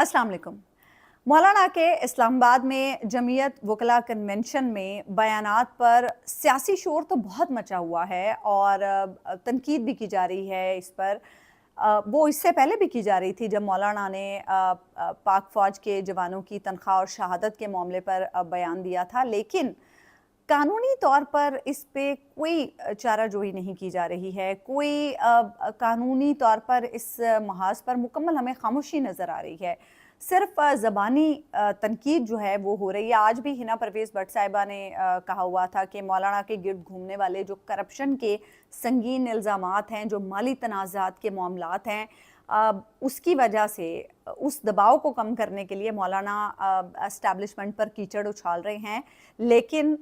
अस्सलाम वालेकुम। मौलाना के इस्लामाबाद में जमीयत वकला कन्वेंशन में बयानात पर सियासी शोर तो बहुत मचा हुआ है और तनकीद भी की जा रही है इस पर। वो इससे पहले भी की जा रही थी जब मौलाना ने पाक फ़ौज के जवानों की तनख्वाह और शहादत के मामले पर बयान दिया था, लेकिन कानूनी तौर पर इस पे कोई चाराजोई नहीं की जा रही है। कोई कानूनी तौर पर इस महाज पर मुकम्मल हमें खामोशी नज़र आ रही है। सिर्फ ज़बानी तनकीद जो है वो हो रही है। आज भी हिना परवेज़ भट्ट साहिबा ने कहा हुआ था कि मौलाना के गिर्द घूमने वाले जो करप्शन के संगीन इल्ज़ामात हैं, जो माली तनाज़ात के मामलात हैं, उसकी वजह से उस दबाव को कम करने के लिए मौलाना एस्टैब्लिशमेंट पर कीचड़ उछाल रहे हैं, लेकिन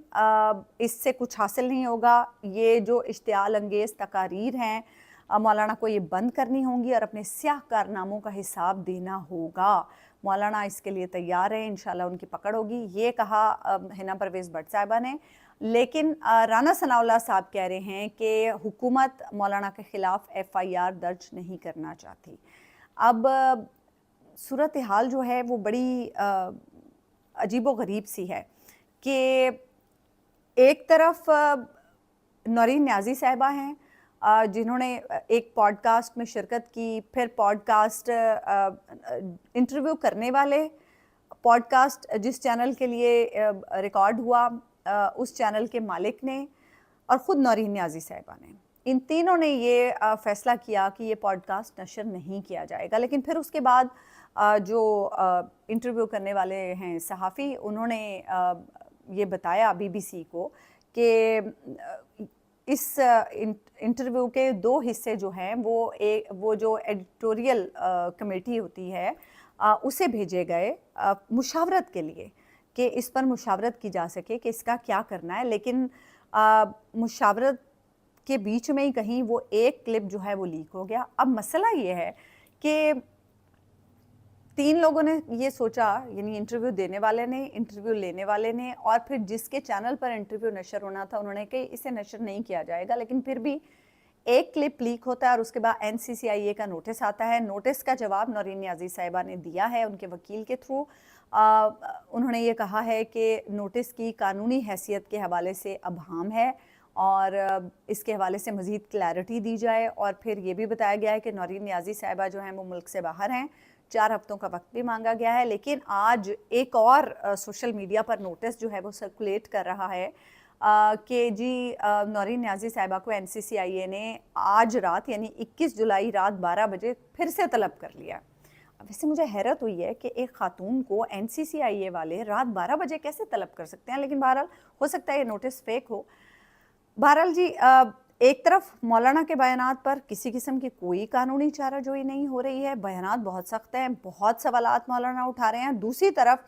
इससे कुछ हासिल नहीं होगा। ये जो इश्तियाल अंगेज़ तकारीर हैं, मौलाना को ये बंद करनी होंगी और अपने स्याह कारनामों का हिसाब देना होगा। मौलाना इसके लिए तैयार हैं, इंशाल्लाह उनकी पकड़ होगी, ये कहा हिना परवेज़ भट्ट साहिबा ने। लेकिन राना सनाउल्लाह साहब कह रहे हैं कि हुकूमत मौलाना के ख़िलाफ़ FIR दर्ज नहीं करना चाहती। अब सूरत हाल जो है वो बड़ी अजीबो गरीब सी है कि एक तरफ नौरीन न्याज़ी साहिबा हैं जिन्होंने एक पॉडकास्ट में शिरकत की, फिर पॉडकास्ट इंटरव्यू करने वाले, पॉडकास्ट जिस चैनल के लिए रिकॉर्ड हुआ उस चैनल के मालिक ने, और ख़ुद नौरीन न्याज़ी साहिबा ने, इन तीनों ने ये फ़ैसला किया कि ये पॉडकास्ट नशर नहीं किया जाएगा। लेकिन फिर उसके बाद जो इंटरव्यू करने वाले हैं सहाफ़ी, उन्होंने ये बताया BBC को कि इस इंटरव्यू के 2 हिस्से जो हैं वो जो एडिटोरियल कमेटी होती है उसे भेजे गए मुशावरत के लिए कि इस पर मुशावरत की जा सके कि इसका क्या करना है। लेकिन मुशावरत के बीच में ही कहीं वो एक क्लिप जो है वो लीक हो गया। अब मसला ये है कि 3 लोगों ने ये सोचा, यानी इंटरव्यू देने वाले ने, इंटरव्यू लेने वाले ने, और फिर जिसके चैनल पर इंटरव्यू नशर होना था उन्होंने कहा इसे नशर नहीं किया जाएगा। लेकिन फिर भी एक क्लिप लीक होता है और उसके बाद NCCIA का नोटिस आता है। नोटिस का जवाब नौरीन न्याज़ी साहिबा ने दिया है उनके वकील के थ्रू। उन्होंने ये कहा है कि नोटिस की कानूनी हैसियत के हवाले से अबहम है और इसके हवाले से मज़ीद क्लैरिटी दी जाए। और फिर ये भी बताया गया है कि नौरीन न्याज़ी साहिबा जो हैं वो मुल्क से बाहर हैं, 4 हफ्तों का वक्त भी मांगा गया है। लेकिन आज एक और सोशल मीडिया पर नोटिस जो है वो सर्कुलेट कर रहा है कि जी नौरीन न्याज़ी साहिबा को NCCIA ने आज रात यानी 21 जुलाई रात 12 बजे फिर से तलब कर लिया। अब इससे मुझे हैरत हुई है कि एक खातून को NCCIA वाले रात 12 बजे कैसे तलब कर सकते हैं। लेकिन बहरहाल हो सकता है ये नोटिस फेक हो। बहरहाल जी एक तरफ मौलाना के बयानात पर किसी किस्म की कोई कानूनी चाराजोई नहीं हो रही है, बयानात बहुत सख्त हैं, बहुत सवालात मौलाना उठा रहे हैं। दूसरी तरफ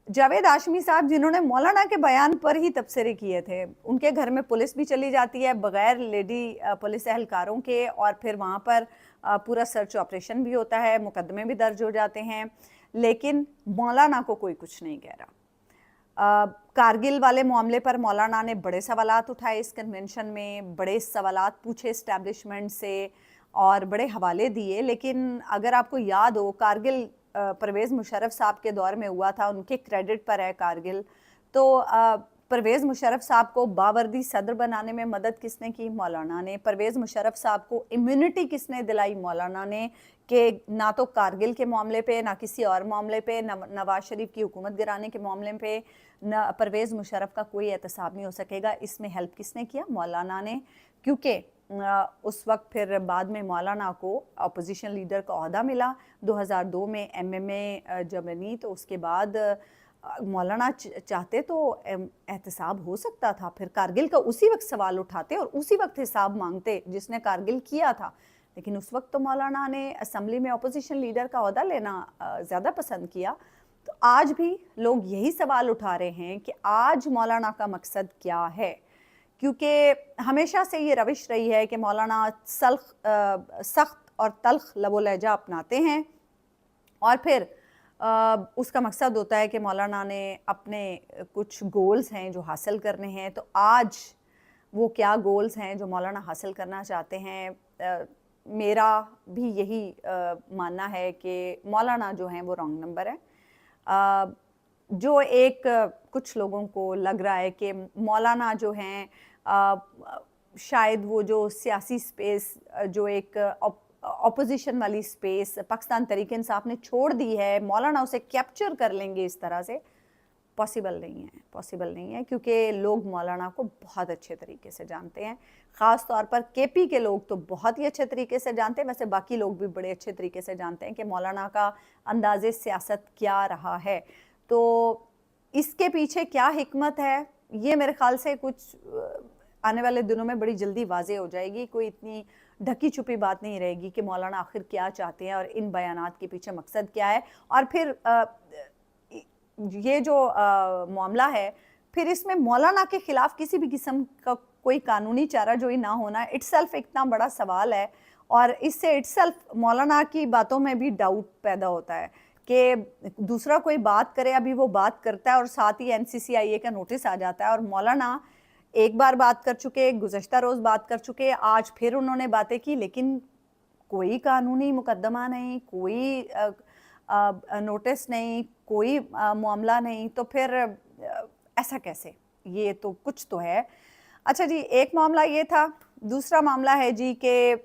जावेद हाशमी साहब जिन्होंने मौलाना के बयान पर ही तबसरे किए थे, उनके घर में पुलिस भी चली जाती है बग़ैर लेडी पुलिस एहलकारों के, और फिर वहाँ पर पूरा सर्च ऑपरेशन भी होता है, मुकदमे भी दर्ज हो जाते हैं, लेकिन मौलाना को कोई कुछ नहीं कह रहा। कारगिल वाले मामले पर मौलाना ने बड़े सवालात उठाए इस कन्वेंशन में, बड़े सवालात पूछे इस्टेब्लिशमेंट से और बड़े हवाले दिए। लेकिन अगर आपको याद हो, कारगिल परवेज़ मुशर्रफ साहब के दौर में हुआ था, उनके क्रेडिट पर है कारगिल। तो परवेज़ मुशर्रफ साहब को बावर्दी सदर बनाने में मदद किसने की? मौलाना ने। परवेज़ मुशर्रफ साहब को इम्यूनिटी किसने दिलाई? मौलाना ने। कि ना तो कारगिल के मामले पे, ना किसी और मामले पे, नवाज शरीफ की हुकूमत गिराने के मामले पे न परवेज़ मुशर्रफ का कोई एहतसाब नहीं हो सकेगा। इसमें हेल्प किसने किया? मौलाना ने। क्योंकि उस वक्त फिर बाद में मौलाना को अपोजिशन लीडर का ओहदा मिला 2002 में MMA जब बनी, तो उसके बाद मौलाना चाहते तो एहतसाब हो सकता था, फिर कारगिल का उसी वक्त सवाल उठाते और उसी वक्त हिसाब मांगते जिसने कारगिल किया था। लेकिन उस वक्त तो मौलाना ने असम्बली में अपोजिशन लीडर का ओहदा लेना ज़्यादा पसंद किया। तो आज भी लोग यही सवाल उठा रहे हैं कि आज मौलाना का मकसद क्या है, क्योंकि हमेशा से ये रविश रही है कि मौलाना सख्त और तल्ख लबो लहजा अपनाते हैं और फिर उसका मकसद होता है कि मौलाना ने अपने कुछ गोल्स हैं जो हासिल करने हैं। तो आज वो क्या गोल्स हैं जो मौलाना हासिल करना चाहते हैं, میرا بھی یہی ماننا ہے کہ مولانا جو ہیں وہ رانگ نمبر ہے. جو ایک کچھ لوگوں کو لگ رہا ہے کہ مولانا جو ہیں شاید وہ جو سیاسی سپیس جو ایک اپوزیشن والی سپیس پاکستان تحریک انصاف نے چھوڑ دی ہے، مولانا اسے کیپچر کر لیں گے اس طرح سے. پاسبل نہیں ہے کیونکہ لوگ مولانا کو بہت اچھے طریقے سے جانتے ہیں. خاص طور پر کے پی کے لوگ تو بہت ہی اچھے طریقے سے جانتے ہیں. ویسے باقی لوگ بھی بڑے اچھے طریقے سے جانتے ہیں کہ مولانا کا انداز سیاست کیا رہا ہے. تو اس کے پیچھے کیا حکمت ہے یہ میرے خیال سے کچھ آنے والے دنوں میں بڑی جلدی واضح ہو جائے گی. کوئی اتنی ڈھکی چھپی بات نہیں رہے گی کہ مولانا آخر کیا چاہتے ہیں اور ان بیانات کے پیچھے مقصد کیا ہے. اور پھر یہ جو معاملہ ہے پھر اس میں مولانا کے خلاف کسی بھی قسم کا کوئی قانونی چارہ جوئی نہ ہونا اٹ سیلف اتنا بڑا سوال ہے. اور اس سے اٹ سیلف مولانا کی باتوں میں بھی ڈاؤٹ پیدا ہوتا ہے کہ دوسرا کوئی بات کرے، ابھی وہ بات کرتا ہے اور ساتھ ہی NCCIA کا نوٹس آ جاتا ہے. اور مولانا ایک بار بات کر چکے، گزشتہ روز بات کر چکے، آج پھر انہوں نے باتیں کی، لیکن کوئی قانونی مقدمہ نہیں، کوئی نوٹس نہیں، کوئی معاملہ نہیں. تو پھر ایسا کیسے؟ یہ تو کچھ تو ہے. اچھا جی، ایک معاملہ یہ تھا. دوسرا معاملہ ہے جی کہ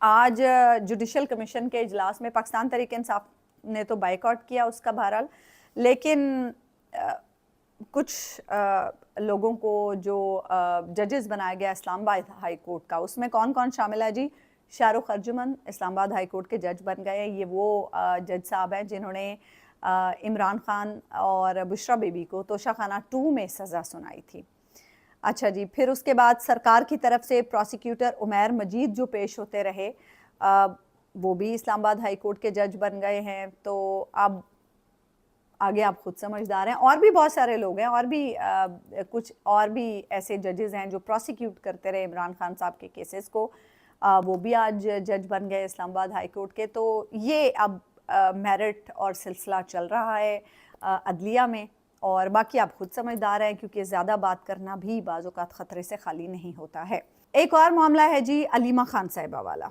آج جوڈیشل کمیشن کے اجلاس میں پاکستان تحریک انصاف نے تو بائیکاٹ کیا اس کا بہرحال، لیکن کچھ لوگوں کو جو ججز بنایا گیا اسلام آباد ہائی کورٹ کا، اس میں کون کون شامل ہے جی؟ شاہ رخ ارجمن اسلام آباد ہائی کورٹ کے جج بن گئے. یہ وہ جج صاحب ہیں جنہوں نے عمران خان اور بشرا بی بی کو توشہ خانہ 2 میں سزا سنائی تھی. اچھا جی، پھر اس کے بعد سرکار کی طرف سے پروسیکیوٹر عمیر مجید جو پیش ہوتے رہے وہ بھی اسلام آباد ہائی کورٹ کے جج بن گئے ہیں. تو اب آگے آپ خود سمجھدار ہیں. اور بھی بہت سارے لوگ ہیں، اور بھی کچھ اور بھی ایسے ججز ہیں جو پروسیکیوٹ کرتے رہے عمران خان صاحب کے کیسز کو، وہ بھی آج جج بن گئے اسلام آباد ہائی کورٹ کے. تو یہ اب میرٹ اور سلسلہ چل رہا ہے عدلیہ میں، اور باقی آپ خود سمجھدار ہیں کیونکہ زیادہ بات کرنا بھی بعض اوقات خطرے سے خالی نہیں ہوتا ہے. ایک اور معاملہ ہے جی علیمہ خان صاحبہ والا.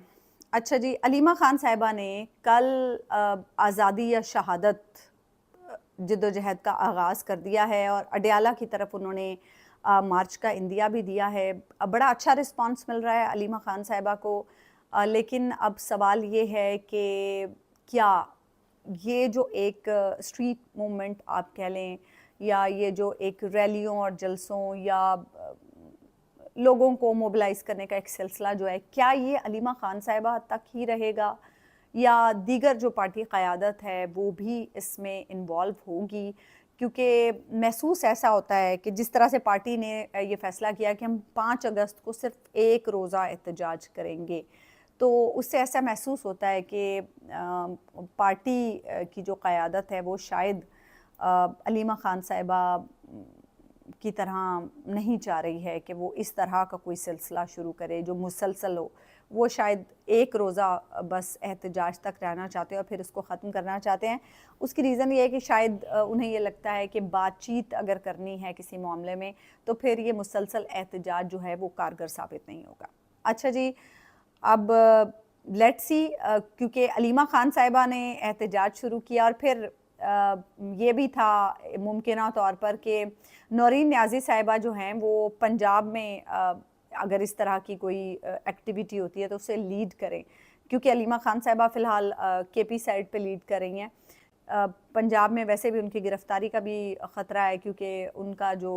اچھا جی، علیمہ خان صاحبہ نے کل آزادی یا شہادت جد و جہد کا آغاز کر دیا ہے اور اڈیالہ کی طرف انہوں نے مارچ کا اندیا بھی دیا ہے. بڑا اچھا رسپانس مل رہا ہے علیمہ خان صاحبہ کو. لیکن اب سوال یہ ہے کہ کیا یہ جو ایک اسٹریٹ موومنٹ آپ کہہ لیں، یا یہ جو ایک ریلیوں اور جلسوں یا لوگوں کو موبلائز کرنے کا ایک سلسلہ جو ہے، کیا یہ علیمہ خان صاحبہ تک ہی رہے گا یا دیگر جو پارٹی قیادت ہے وہ بھی اس میں انوالو ہوگی؟ کیونکہ محسوس ایسا ہوتا ہے کہ جس طرح سے پارٹی نے یہ فیصلہ کیا کہ ہم 5 اگست کو صرف ایک روزہ احتجاج کریں گے، تو اس سے ایسا محسوس ہوتا ہے کہ پارٹی کی جو قیادت ہے وہ شاید علیمہ خان صاحبہ کی طرح نہیں چاہ رہی ہے کہ وہ اس طرح کا کوئی سلسلہ شروع کرے جو مسلسل ہو. وہ شاید ایک روزہ بس احتجاج تک رہنا چاہتے ہیں اور پھر اس کو ختم کرنا چاہتے ہیں. اس کی ریزن یہ ہے کہ شاید انہیں یہ لگتا ہے کہ بات چیت اگر کرنی ہے کسی معاملے میں تو پھر یہ مسلسل احتجاج جو ہے وہ کارگر ثابت نہیں ہوگا. اچھا جی، اب لیٹ سی، کیونکہ علیمہ خان صاحبہ نے احتجاج شروع کیا اور پھر یہ بھی تھا ممکنہ طور پر کہ نورین نیازی صاحبہ جو ہیں وہ پنجاب میں اگر اس طرح کی کوئی ایکٹیویٹی ہوتی ہے تو اسے لیڈ کریں، کیونکہ علیمہ خان صاحبہ فی الحال کے پی سائڈ پہ لیڈ کر رہی ہیں. پنجاب میں ویسے بھی ان کی گرفتاری کا بھی خطرہ ہے کیونکہ ان کا جو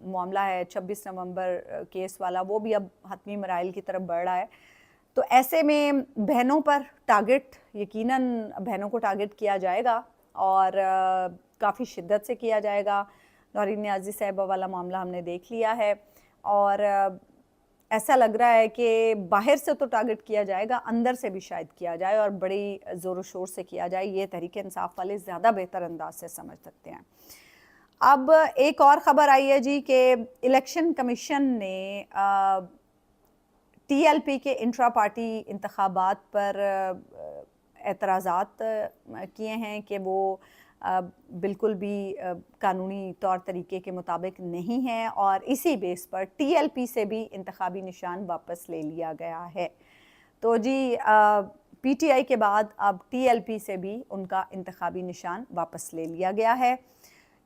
معاملہ ہے 26 نومبر کیس والا وہ بھی اب حتمی مراحل کی طرف بڑھ رہا ہے. تو ایسے میں بہنوں پر ٹارگٹ، یقیناً بہنوں کو ٹارگٹ کیا جائے گا اور کافی شدت سے کیا جائے گا. نورین نیازی صاحبہ والا معاملہ ہم نے دیکھ لیا ہے اور ایسا لگ رہا ہے کہ باہر سے تو ٹارگٹ کیا جائے گا، اندر سے بھی شاید کیا جائے اور بڑی زور و شور سے کیا جائے. یہ تحریک انصاف والے زیادہ بہتر انداز سے سمجھ سکتے ہیں. اب ایک اور خبر آئی ہے جی کہ الیکشن کمیشن نے TLP کے انٹرا پارٹی انتخابات پر اعتراضات کیے ہیں کہ وہ بالکل بھی قانونی طور طریقے کے مطابق نہیں ہیں اور اسی بیس پر TLP سے بھی انتخابی نشان واپس لے لیا گیا ہے. तो जी पीटीआई के बाद अब टीएलपी से भी उनका इंतखाबी निशान वापस ले लिया गया है।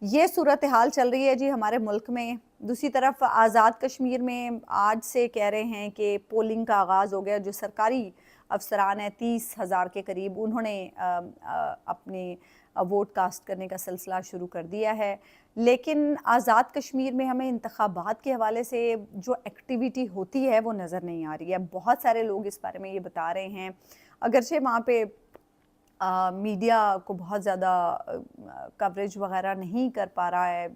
ये सूरत हाल चल रही है जी हमारे मुल्क में। दूसरी तरफ आज़ाद कश्मीर में आज से कह रहे हैं कि पोलिंग का आगाज़ हो गया। जो सरकारी अफसरान हैं 30,000 के करीब, उन्होंने अपने वोट कास्ट करने का सिलसिला शुरू कर दिया है। लेकिन आज़ाद कश्मीर में हमें इंतखाबात के हवाले से जो एक्टिविटी होती है वो नज़र नहीं आ रही है। बहुत सारे लोग इस बारे में ये बता रहे हैं, अगरचे वहाँ पे मीडिया को बहुत ज़्यादा कवरेज वगैरह नहीं कर पा रहा है,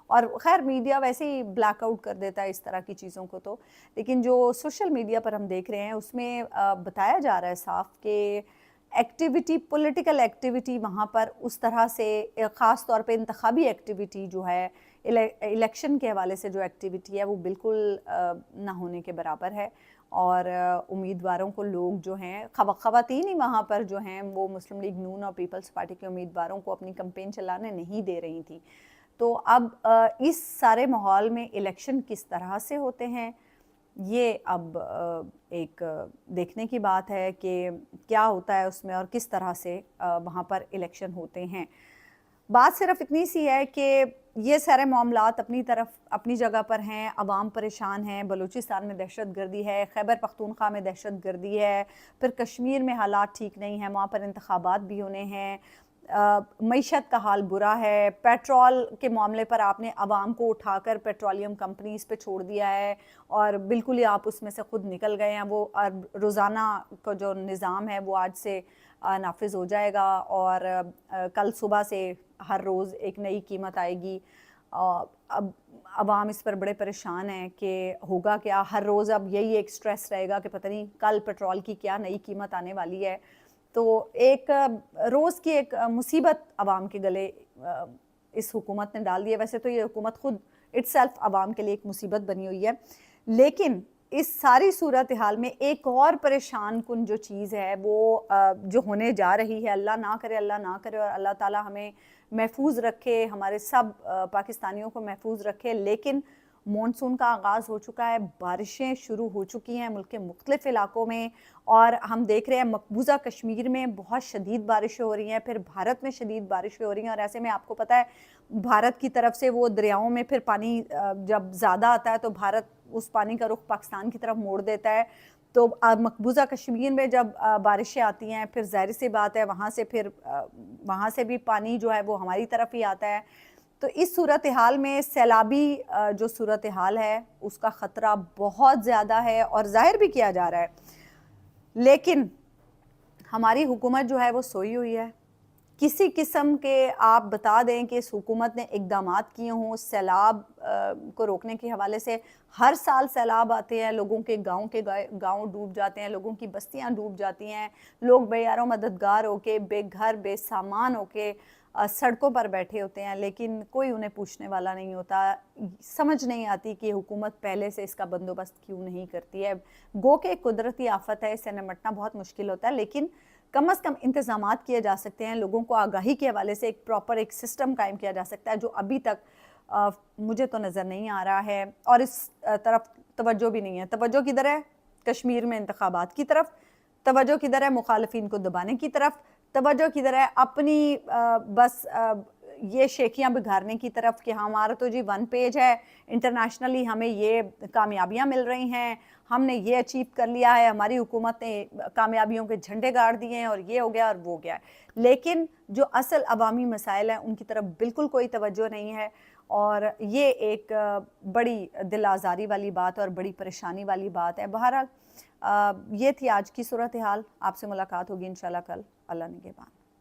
और ख़ैर मीडिया वैसे ही ब्लैकआउट कर देता है इस तरह की चीज़ों को तो। लेकिन जो सोशल मीडिया पर हम देख रहे हैं उसमें बताया जा रहा है साफ कि एक्टिविटी, पॉलिटिकल एक्टिविटी वहाँ पर उस तरह से, ख़ास तौर पे इंतखाबी एक्टिविटी जो है, इलेक्शन के हवाले से जो एक्टिविटी है वो बिल्कुल ना होने के बराबर है। और उम्मीदवारों को लोग जो हैं, ख़वातीन ही वहाँ पर जो हैं वो मुस्लिम लीग नून और पीपल्स पार्टी के उम्मीदवारों को अपनी कैंपेन चलाने नहीं दे रही थी। तो अब इस सारे माहौल में इलेक्शन किस तरह से होते हैं, ये अब एक देखने की बात है कि क्या होता है उसमें और किस तरह से वहाँ पर इलेक्शन होते हैं। बात सिर्फ इतनी सी है कि ये सारे मामलात अपनी तरफ अपनी जगह पर हैं, अवाम परेशान हैं। बलूचिस्तान में दहशतगर्दी है, खैबर पख्तूनख्वा में दहशतगर्दी है, फिर कश्मीर में हालात ठीक नहीं हैं, वहाँ पर इंतखाबात भी होने हैं, मईशत का हाल बुरा है, पेट्रोल के मामले पर आपने अवाम को उठाकर पेट्रोलियम कंपनीज़ पे छोड़ दिया है और बिल्कुल ही आप उसमें से ख़ुद निकल गए हैं। वो रोज़ाना का जो निज़ाम है वो आज से नाफिज हो जाएगा और कल सुबह से हर रोज़ एक नई कीमत आएगी। अब अवाम इस पर बड़े परेशान हैं कि होगा क्या। हर रोज़ अब यही एक स्ट्रेस रहेगा कि पता नहीं कल पेट्रोल की क्या नई कीमत आने वाली है। तो एक रोज़ की एक मुसीबत अवाम के गले इस हुकूमत ने डाल दी है। वैसे तो ये हुकूमत खुद इटसेल्फ अवाम के लिए एक मुसीबत बनी हुई है, लेकिन इस सारी सूरत हाल में एक और परेशान कुन जो चीज़ है वो जो होने जा रही है, अल्लाह ना करे और अल्लाह ताला हमें महफूज रखे, हमारे सब पाकिस्तानियों को महफूज रखे। लेकिन मॉनसून का आगाज़ हो चुका है, बारिशें शुरू हो चुकी हैं मुल्क के मुख्तलिफ़ इलाकों में, और हम देख रहे हैं मकबूजा कश्मीर में बहुत शदीद बारिशें हो रही हैं, फिर भारत में शदीद बारिशें हो रही हैं। और ऐसे में आपको पता है भारत की तरफ से वो दरियाओं में फिर पानी जब ज़्यादा आता है तो भारत उस पानी का रुख पाकिस्तान की तरफ मोड़ देता है। तो मकबूजा कश्मीर में जब बारिशें आती हैं फिर ज़ाहिर सी बात है वहाँ से भी पानी जो है वो हमारी तरफ ही आता है। तो इस सूरत हाल में सैलाबी जो सूरत हाल है उसका ख़तरा बहुत ज़्यादा है और ज़ाहिर भी किया जा रहा है। लेकिन हमारी हुकूमत जो है वो सोई हुई है। किसी किस्म के आप बता दें कि इस हुकूमत ने इक़दामात किए हों सैलाब को रोकने के हवाले से। हर साल सैलाब आते हैं, लोगों के गाँव डूब जाते हैं, लोगों की बस्तियां डूब जाती हैं, लोग बेयारों मददगार होके बेघर बेसामान होके सड़कों पर बैठे होते हैं, लेकिन कोई उन्हें पूछने वाला नहीं होता। समझ नहीं आती कि हुकूमत पहले से इसका बंदोबस्त क्यों नहीं करती है। गो के कुदरती आफत है, इससे निपटना बहुत मुश्किल होता है, लेकिन कम से कम इंतज़ामात किए जा सकते हैं। लोगों को आगाही के हवाले से एक प्रॉपर एक सिस्टम कायम किया जा सकता है, जो अभी तक मुझे तो नज़र नहीं आ रहा है। और इस तरफ तवज्जो भी नहीं है। तवज्जो किधर है? कश्मीर में इंतखाबात की तरफ। तवज्जो किधर है? मुखालिफिन को दबाने की तरफ। तवज्जो किधर है? अपनी बस ये शेखियाँ बिगाड़ने की तरफ कि हमारा तो जी 1 पेज है, इंटरनेशनली हमें ये कामयाबियाँ मिल रही हैं, हमने ये अचीव कर लिया है, हमारी हुकूमत ने कामयाबियों के झंडे गाड़ दिए हैं और ये हो गया और वो गया। लेकिन जो असल अवामी मसाइल हैं उनकी तरफ बिल्कुल कोई तवज्जो नहीं है, और ये एक बड़ी दिल आज़ारी वाली बात और बड़ी परेशानी वाली बात है। बहरहाल ये थी आज की सूरत हाल। आपसे मुलाकात होगी इंशाल्लाह कल। अल्लाह निगहबान।